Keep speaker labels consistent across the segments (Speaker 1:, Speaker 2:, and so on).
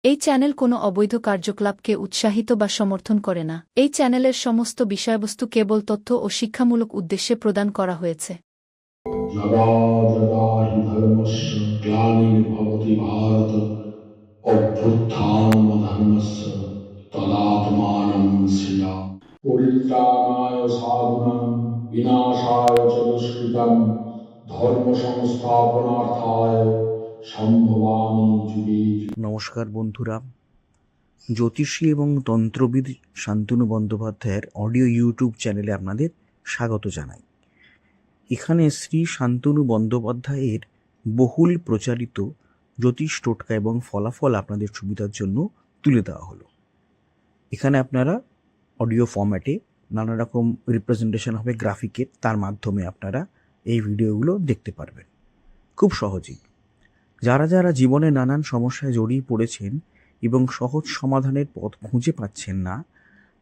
Speaker 1: এই চ্যানেল কোনো অবৈধ কার্যকলাপকে উৎসাহিত বা সমর্থন করে না। এই চ্যানেলের সমস্ত বিষয়বস্তু কেবল তথ্য ও শিক্ষামূলক উদ্দেশ্যে প্রদান করা হয়েছে।
Speaker 2: যদা যদা হি ধর্মস্য গ্লানির্ভবতি ভারত অভ্যুত্থানমধর্মস্য তদাত্মানং সৃজামি। পরিত্রাণায় সাধুনাং বিনাশায় চ দুষ্কৃতং ধর্ম সংস্থাপনার্থায় সম্ভবামি যুগে যুগে।
Speaker 3: নমস্কার বন্ধুরা, জ্যোতিষী এবং তন্ত্রবিদ শান্তনু বন্দ্যোপাধ্যায়ের অডিও ইউটিউব চ্যানেলে আপনাদের স্বাগত জানাই। এখানে শ্রী শান্তনু বন্দ্যোপাধ্যায়ের বহুল প্রচারিত জ্যোতিষ টোটকা এবং ফলাফল আপনাদের সুবিধার জন্য তুলে দেওয়া হলো। এখানে আপনারা অডিও ফরম্যাটে নানা রকম রিপ্রেজেন্টেশন হবে গ্রাফিকের, তার মাধ্যমে আপনারা এই ভিডিওগুলো দেখতে পারবেন খুব সহজেই। যারা যারা জীবনে নানান সমস্যায় জড়িয়ে পড়েছেন এবং সহজ সমাধানের পথ খুঁজে পাচ্ছেন না,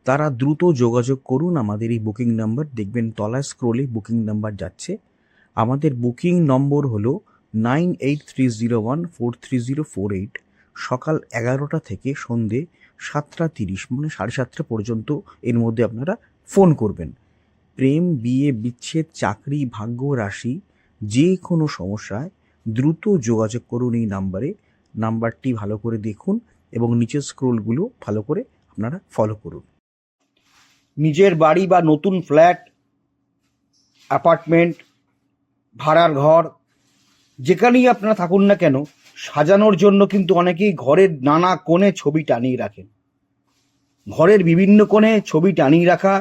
Speaker 3: তারা দ্রুত যোগাযোগ করুন আমাদের এই বুকিং নাম্বার। দেখবেন তলায় স্ক্রোলে বুকিং নাম্বার যাচ্ছে। আমাদের বুকিং নম্বর হলো 9830143048। সকাল 11টা থেকে সন্ধে 7:30 মানে 7:30 পর্যন্ত এর মধ্যে আপনারা ফোন করবেন। প্রেম, বিয়ে, বিচ্ছেদ, চাকরি, ভাগ্য, রাশি, যে কোনো সমস্যায় দ্রুত যোগাযোগ করুন এই নাম্বারে। নাম্বারটি ভালো করে দেখুন এবং নিচের স্ক্রোলগুলো ভালো করে আপনারা ফলো করুন।
Speaker 4: নিজের বাড়ি বা নতুন ফ্ল্যাট, অ্যাপার্টমেন্ট, ভাড়ার ঘর, যেখানেই আপনারা থাকুন না কেন, সাজানোর জন্য কিন্তু অনেকেই ঘরের নানা কোণে ছবি টানিয়ে রাখেন। ঘরের বিভিন্ন কোণে ছবি টানিয়ে রাখা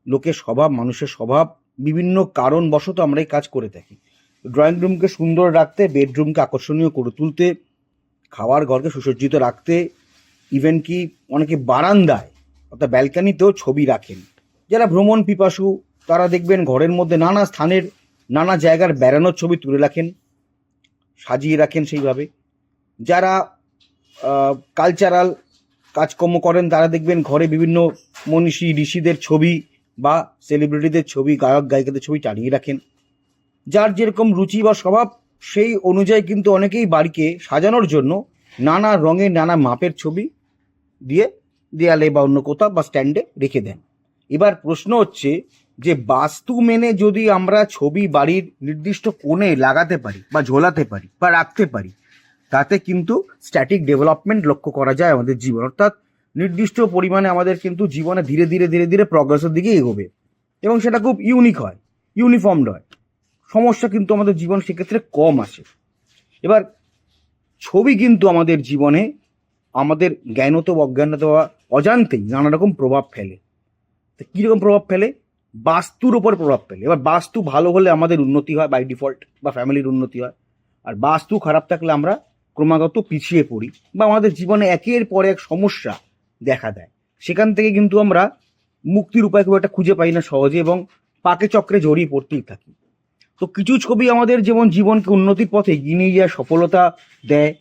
Speaker 4: লোকের স্বভাব, মানুষের স্বভাব। বিভিন্ন কারণবশত আমরা এই কাজ করে থাকি। ড্রয়িং রুমকে সুন্দর রাখতে, বেডরুমকে আকর্ষণীয় করে তুলতে, খাওয়ার ঘরকে সুসজ্জিত রাখতে, ইভেন কি অনেকে বারান্দায় অর্থাৎ ব্যালকানিতেও ছবি রাখেন। যারা ভ্রমণ পিপাসু তারা দেখবেন ঘরের মধ্যে নানা স্থানের নানা জায়গার বেড়ানোর ছবি তুলে রাখেন, সাজিয়ে রাখেন সেইভাবে। যারা কালচারাল কাজকর্ম করেন তারা দেখবেন ঘরে বিভিন্ন মনীষী ঋষিদের ছবি বা সেলিব্রিটিদের ছবি, গায়ক গায়িকাদের ছবি টানিয়ে রাখেন। যার যেরকম রুচি বা স্বভাব সেই অনুযায়ী কিন্তু অনেকেই বাড়িকে সাজানোর জন্য নানা রঙের নানা মাপের ছবি দিয়ে দেয়ালে বা অন্য কোথাও বা স্ট্যান্ডে রেখে দেন। এবার প্রশ্ন হচ্ছে যে বাস্তু মেনে যদি আমরা ছবি বাড়ির নির্দিষ্ট কোণে লাগাতে পারি বা ঝোলাতে পারি বা রাখতে পারি, তাতে কিন্তু স্ট্যাটিক ডেভেলপমেন্ট লক্ষ্য করা যায় আমাদের জীবন। অর্থাৎ নির্দিষ্ট পরিমাণে আমাদের কিন্তু জীবনে ধীরে ধীরে ধীরে ধীরে প্রগ্রেসের দিকে এগোবে এবং সেটা খুব ইউনিক হয়, ইউনিফর্মড হয়। সমস্যা কিন্তু আমাদের জীবন সেক্ষেত্রে কম আসে। এবার ছবি কিন্তু আমাদের জীবনে আমাদের জ্ঞানত বা অজ্ঞানত বা অজান্তেই নানা রকম প্রভাব ফেলে। তো কীরকম প্রভাব ফেলে? বাস্তুর ওপর প্রভাব ফেলে। এবার বাস্তু ভালো হলে আমাদের উন্নতি হয় বাই ডিফল্ট, বা ফ্যামিলির উন্নতি হয়। আর বাস্তু খারাপ থাকলে আমরা ক্রমাগত পিছিয়ে পড়ি বা আমাদের জীবনে একের পর এক সমস্যা দেখা দেয়। সেখান থেকে কিন্তু আমরা মুক্তির উপায় খুব একটা খুঁজে পাই না সহজে এবং পাকে চক্রে জড়িয়ে পড়তেই থাকি। তো কিছু ছবি আমাদের যেমন জীবনকে উন্নতির পথে এগিয়ে নিয়ে যায়, সফলতা দেয়।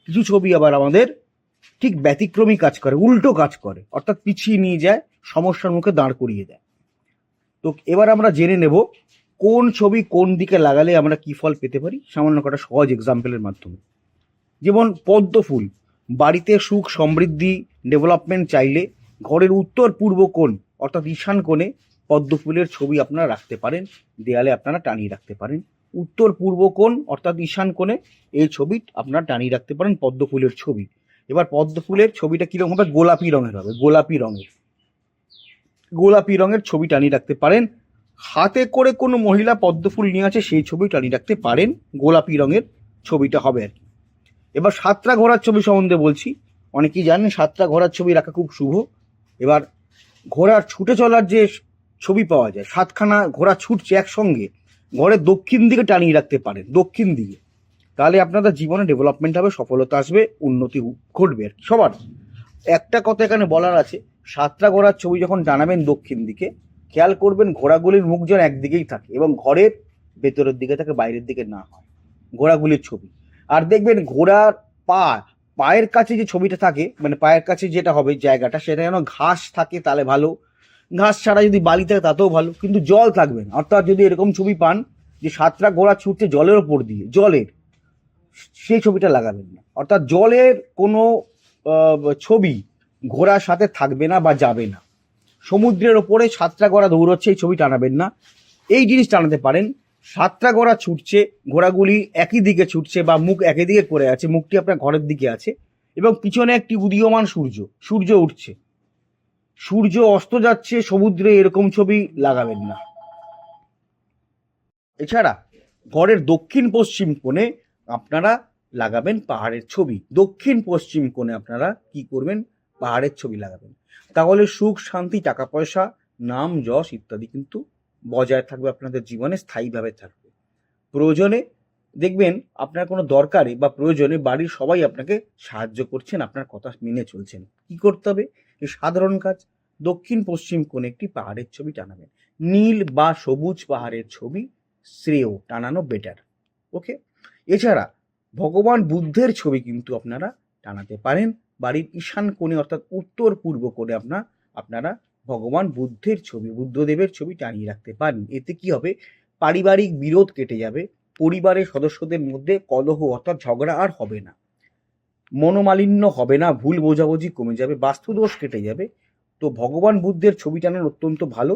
Speaker 4: কিছু ছবি আবার আমাদের ঠিক ব্যতিক্রমী কাজ করে, উল্টো কাজ করে, অর্থাৎ পিছিয়ে নিয়ে যায়, সমস্যার মুখে দাঁড় করিয়ে দেয়। তো এবার আমরা জেনে নেব কোন ছবি কোন দিকে লাগালে আমরা কি ফল পেতে পারি সামান্য কটা সহজ এক্সাম্পলের মাধ্যমে। যেমন পদ্ম ফুল, বাড়িতে সুখ সমৃদ্ধি ডেভেলপমেন্ট চাইলে ঘরের উত্তর পূর্ব কোণ অর্থাৎ ঈশান কোণে পদ্ম ফুলের ছবি আপনারা রাখতে পারেন, দেয়ালে আপনারা টানিয়ে রাখতে পারেন। উত্তর পূর্ব কোণ অর্থাৎ ঈশান কোণে এই ছবি আপনারা টানিয়ে রাখতে পারেন, পদ্ম ফুলের ছবি। এবার পদ্ম ফুলের ছবিটা কীরকম হবে? গোলাপি রঙের হবে, গোলাপি রঙের ছবি টানিয়ে রাখতে পারেন। হাতে করে কোনো মহিলা পদ্ম ফুল নিয়ে আছে সেই ছবি টানিয়ে রাখতে পারেন, গোলাপি রঙের ছবিটা হবে আর কি। এবার সাতটা ঘোড়ার ছবি সম্বন্ধে বলছি। অনেকেই জানেন সাতটা ঘোড়ার ছবি রাখা খুব শুভ। এবার ঘোড়ার ছুটে চলার যে ছবি পাওয়া যায়, 7খানা ঘোড়া ছুটছে একসঙ্গে, ঘরের দক্ষিণ দিকে টানিয়ে রাখতে পারেন, দক্ষিণ দিকে। তাহলে আপনাদের জীবনে ডেভেলপমেন্ট হবে, সফলতা আসবে, উন্নতি ঘটবে আর কি সবার। একটা কথা এখানে বলার আছে, 7টা ঘোড়ার ছবি যখন টানাবেন দক্ষিণ দিকে, খেয়াল করবেন ঘোড়াগুলির মুখ যেন একদিকেই থাকে এবং ঘরের ভেতরের দিকে থাকে, বাইরের দিকে না হয় ঘোড়াগুলির ছবি। আর দেখবেন ঘোড়ার পায়ের কাছে যে ছবিটা থাকে, মানে পায়ের কাছে যেটা হবে জায়গাটা, সেটা যেন ঘাস থাকে তাহলে ভালো। ঘাস ছাড়া যদি বালি থাকে তাতেও ভালো, কিন্তু জল থাকবে না। অর্থাৎ যদি এরকম ছবি পান যে 7টা ঘোড়া ছুটছে জলের ওপর দিয়ে, জলের, সেই ছবিটা লাগাবেন না। অর্থাৎ জলের কোনো ছবি ঘোড়ার সাথে থাকবে না বা যাবে না। সমুদ্রের ওপরে সাতটা ঘোড়া দৌড়চ্ছে, এই ছবি টানাবেন না। এই জিনিস টানাতে পারেন, সাতটা ঘোড়া ছুটছে, ঘোড়াগুলি একই দিকে ছুটছে বা মুখ একই দিকে করে আছে, মুখটি আপনার ঘরের দিকে আছে এবং পিছনে একটি উদীয়মান সূর্য উঠছে, সূর্য অস্ত যাচ্ছে সমুদ্রে, এরকম ছবি লাগাবেন না। এছাড়া ঘরের দক্ষিণ পশ্চিম কোণে আপনারা লাগাবেন পাহাড়ের ছবি। দক্ষিণ পশ্চিম কোণে আপনারা কি করবেন? পাহাড়ের ছবি লাগাবেন। তাহলে সুখ শান্তি, টাকা পয়সা, নাম যশ ইত্যাদি কিন্তু বজায় থাকবে, আপনাদের জীবনে স্থায়ীভাবে থাকবে। প্রয়োজনে দেখবেন আপনার কোনো দরকারে বা প্রয়োজনে বাড়ির সবাই আপনাকে সাহায্য করছেন, আপনার কথা মেনে চলছেন। কি করতে হবে? এই সাধারণ কাজ, দক্ষিণ পশ্চিম কোণে একটি পাহাড়ের ছবি টানাবেন। নীল বা সবুজ পাহাড়ের ছবি শ্রেয়, টানানো বেটার। ওকে। এছাড়া ভগবান বুদ্ধের ছবি কিন্তু আপনারা টানাতে পারেন বাড়ির ঈশান কোণে, অর্থাৎ উত্তর পূর্ব কোণে আপনারা ভগবান বুদ্ধের ছবি, বুদ্ধদেবের ছবি টানিয়ে রাখতে পারেন। এতে কি হবে? পারিবারিক বিরোধ কেটে যাবে, পরিবারের সদস্যদের মধ্যে কলহ অর্থাৎ ঝগড়া আর হবে না, মনোমালিন্য হবে না, ভুল বোঝাবুঝি কমে যাবে, বাস্তুদোষ কেটে যাবে। তো ভগবান বুদ্ধের ছবি টানানো অত্যন্ত ভালো।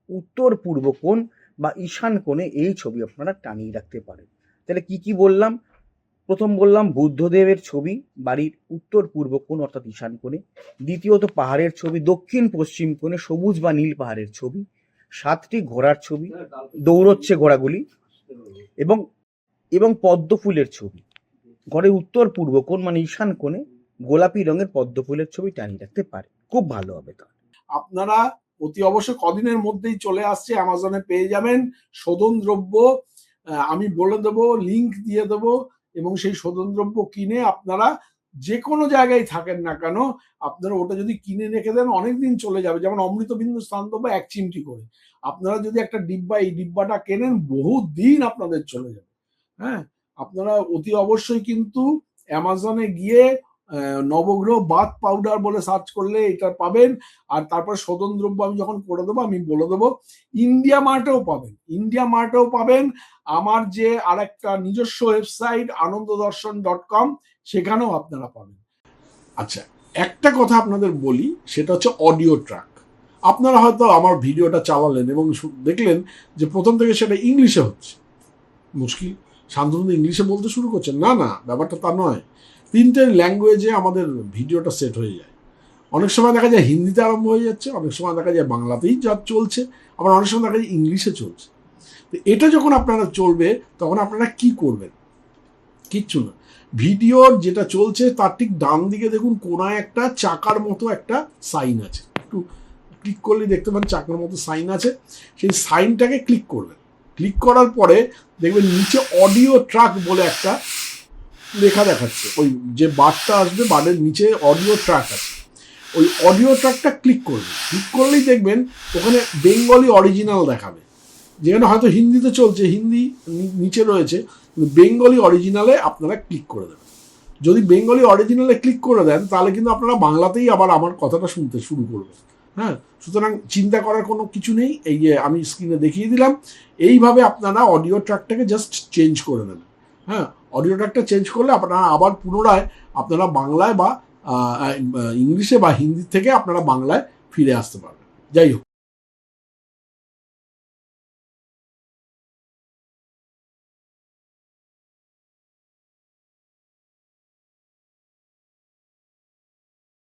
Speaker 4: উত্তর পূর্ব কোণ বা ঈশান কোণে এই ছবি আপনারা টানিয়ে রাখতে পারেন। তাহলে কি কি বললাম? প্রথম বললাম বুদ্ধদেবের ছবি বাড়ির উত্তর পূর্ব কোণ অর্থাৎ ঈশান কোণে। দ্বিতীয়ত পাহাড়ের ছবি দক্ষিণ পশ্চিম কোণে, সবুজ বা নীল পাহাড়ের ছবি। 7টি ঘোড়ার ছবি, দৌড়চ্ছে ঘোড়াগুলি, এবং পদ্ম ফুলের ছবি। ঘরের উত্তর পূর্ব কোণ মানে ঈশান কোণে গোলাপি রঙের পদ্ম ফুলের ছবি টানিয়ে রাখতে পারে, খুব ভালো হবে। তাহলে
Speaker 5: আপনারা অতি অবশ্যই কদিনের মধ্যেই চলে আসছে, অ্যামাজনে পেয়ে যাবেন শোধন দ্রব্য। আমি বলে দেবো, লিংক দিয়ে দেবো, এবং সেই শোধন দ্রব্য কিনে আপনারা যে কোনো জায়গায় থাকেন না কেন, আপনারা ওটা যদি কিনে রেখে দেন অনেকদিন চলে যাবে। যেমন অমৃতবিন্দু স্নান দ্রব্য 1 চিমটি করে, আপনারা যদি একটা ডিব্বা, এই ডিব্বাটা কেনেন বহু দিন আপনাদের চলে যাবে। হ্যাঁ, আপনারা অতি অবশ্যই কিন্তু অ্যামাজনে গিয়ে নবগ্রহ বাথ পাউডার বলে সার্চ করলে এটা পাবেন। আর তারপর শোধন দ্রব্য আমি যখন করে দেবো আমি বলে দেবো, ইন্ডিয়া মার্টেও পাবেন। আমার যে আরেকটা নিজস্ব ওয়েবসাইট ananddarshan.com, সেখানেও আপনারা পাবেন। আচ্ছা, একটা কথা আপনাদের বলি, সেটা হচ্ছে অডিও ট্র্যাক। আপনারা হয়তো আমার ভিডিওটা চালালেন এবং দেখলেন যে প্রথম থেকে সেটা ইংলিশে হচ্ছে। মুশকিল, শান্তনু ইংলিশে বলতে শুরু করছেন। না, ব্যাপারটা তা নয়। 3টে ল্যাঙ্গুয়েজে আমাদের ভিডিওটা সেট হয়ে যায়। অনেক সময় দেখা যায় হিন্দিতে আরম্ভ হয়ে যাচ্ছে, অনেক সময় দেখা যায় বাংলাতেই যা চলছে, আবার অনেক সময় দেখা যায় ইংলিশে চলছে। তো এটা যখন আপনারা চলবে তখন আপনারা কি করবেন? কিচ্ছু না, ভিডিওর যেটা চলছে তার ঠিক ডান দিকে দেখুন কোনায় একটা চাকার মতো একটা সাইন আছে, একটু ক্লিক করলে দেখতে পান চাকার মতো সাইন আছে। সেই সাইনটাকে ক্লিক করবেন। ক্লিক করার পরে দেখবেন নিচে অডিও ট্র্যাক বলে একটা লেখা দেখাচ্ছে। ওই যে বারটা আসবে, বারের নিচে অডিও ট্র্যাক আছে, ওই অডিও ট্র্যাকটা ক্লিক করবেন। ক্লিক করলেই দেখবেন ওখানে বেঙ্গলি অরিজিনাল দেখাবে। যেখানে হয়তো হিন্দিতে চলছে, হিন্দি নিচে রয়েছে, কিন্তু বেঙ্গলি অরিজিনালে আপনারা ক্লিক করে দেবেন। যদি বেঙ্গলি অরিজিনালে ক্লিক করে দেন তাহলে কিন্তু আপনারা বাংলাতেই আবার আমার কথাটা শুনতে শুরু করবেন। হ্যাঁ, সুতরাং চিন্তা করার কোনো কিছু নেই। এই যে আমি স্ক্রিনে দেখিয়ে দিলাম, এইভাবে আপনারা অডিও ট্র্যাকটাকে জাস্ট চেঞ্জ করে নেবেন। হ্যাঁ, অডিও ট্র্যাকটা চেঞ্জ করলে আপনারা আবার পুনরায় আপনারা বাংলায় বা ইংলিশে বা হিন্দি থেকে আপনারা বাংলায় ফিরে আসতে পারবেন। যাই হোক।